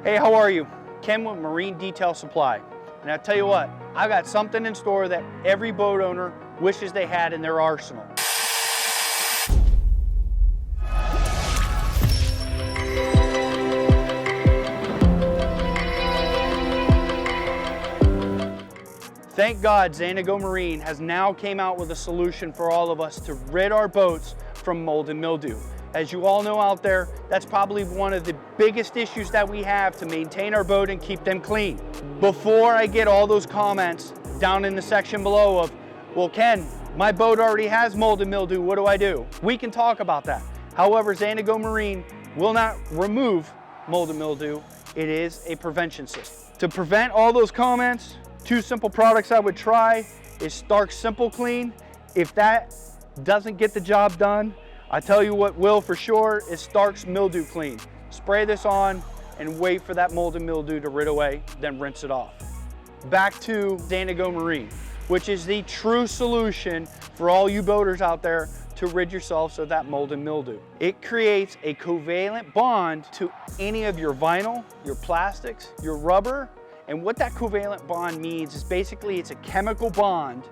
Hey, how are you? Ken with Marine Detail Supply. And I tell you what, I've got something in store that every boat owner wishes they had in their arsenal. Thank God Xanigo Marine has now came out with a solution for all of us to rid our boats from mold and mildew. As you all know out there, that's probably one of the biggest issues that we have to maintain our boat and keep them clean. Before I get all those comments down in the section below of, well, Ken, my boat already has mold and mildew, what do I do? We can talk about that. However, Xanigo Marine will not remove mold and mildew. It is a prevention system. To prevent all those comments, 2 simple products I would try is Starke Simple Clean. If that doesn't get the job done, I tell you what will for sure is Starke's Mildew Clean. Spray this on and wait for that mold and mildew to rid away, then rinse it off. Back to Xanigo Marine, which is the true solution for all you boaters out there to rid yourselves of that mold and mildew. It creates a covalent bond to any of your vinyl, your plastics, your rubber, and what that covalent bond means is basically it's a chemical bond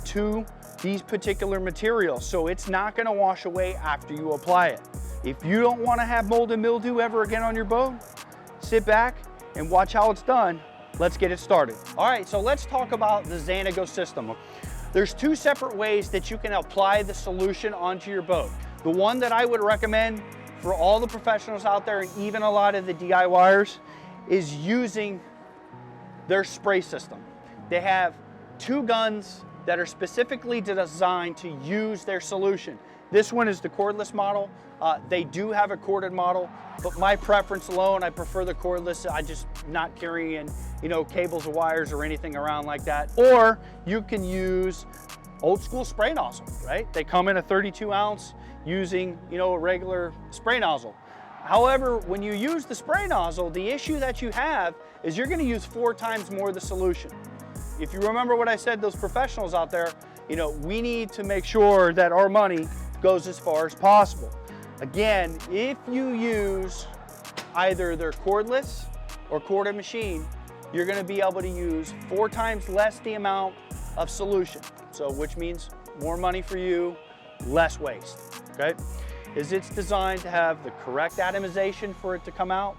to these particular materials, so it's not going to wash away after you apply it. If you don't want to have mold and mildew ever again on your boat, sit back and watch how it's done. Let's get it started. All right, so let's talk about the Xanigo system. There's 2 separate ways that you can apply the solution onto your boat. The one that I would recommend for all the professionals out there and even a lot of the DIYers is using their spray system. They have 2 guns that are specifically designed to use their solution. This one is the cordless model. They do have a corded model, but my preference alone, I prefer the cordless. I just not carrying, cables or wires or anything around like that. Or you can use old school spray nozzle, right? They come in a 32 ounce using, a regular spray nozzle. However, when you use the spray nozzle, the issue that you have is you're gonna use 4 times more of the solution. If you remember what I said, those professionals out there, we need to make sure that our money goes as far as possible. Again, if you use either their cordless or corded machine, you're gonna be able to use 4 times less the amount of solution. So, which means more money for you, less waste, okay? It's designed to have the correct atomization for it to come out.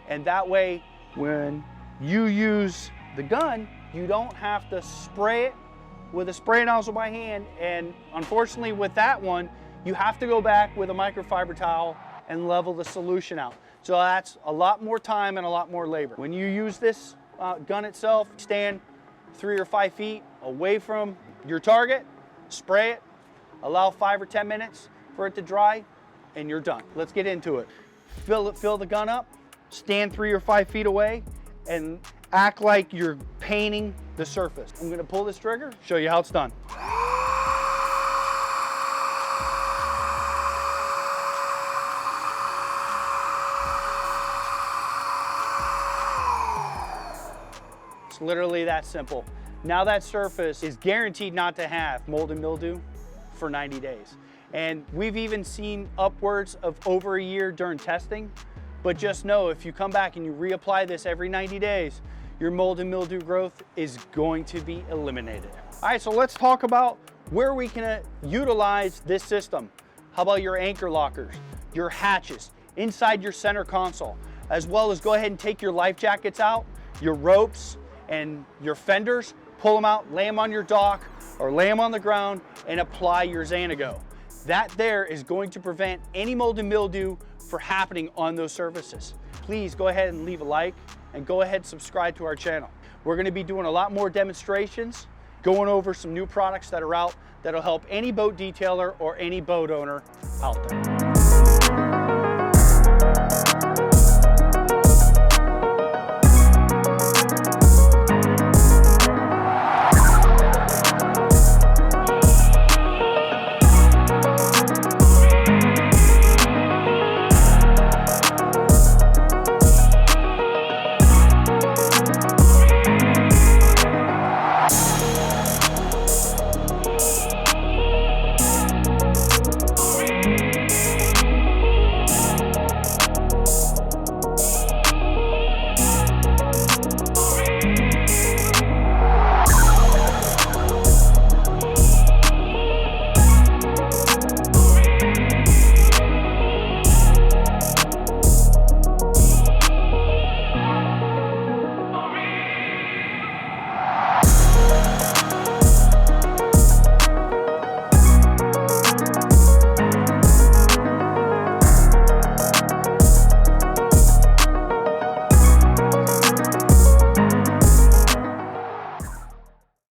And that way, when you use the gun, you don't have to spray it with a spray nozzle by hand. And unfortunately with that one, you have to go back with a microfiber towel and level the solution out. So that's a lot more time and a lot more labor. When you use this gun itself, stand 3 or 5 feet away from your target, spray it, allow 5 or 10 minutes for it to dry, and you're done. Let's get into it. Fill the gun up, stand 3 or 5 feet away, and act like you're painting the surface. I'm gonna pull this trigger, show you how it's done. It's literally that simple. Now that surface is guaranteed not to have mold and mildew for 90 days. And we've even seen upwards of over a year during testing. But just know, if you come back and you reapply this every 90 days, your mold and mildew growth is going to be eliminated. All right, so let's talk about where we can utilize this system. How about your anchor lockers, your hatches, inside your center console, as well as go ahead and take your life jackets out, your ropes, and your fenders, pull them out, lay them on your dock, or lay them on the ground, and apply your Xanigo. That there is going to prevent any mold and mildew for happening on those surfaces. Please go ahead and leave a like and go ahead and subscribe to our channel. We're gonna be doing a lot more demonstrations, going over some new products that are out that'll help any boat detailer or any boat owner out there.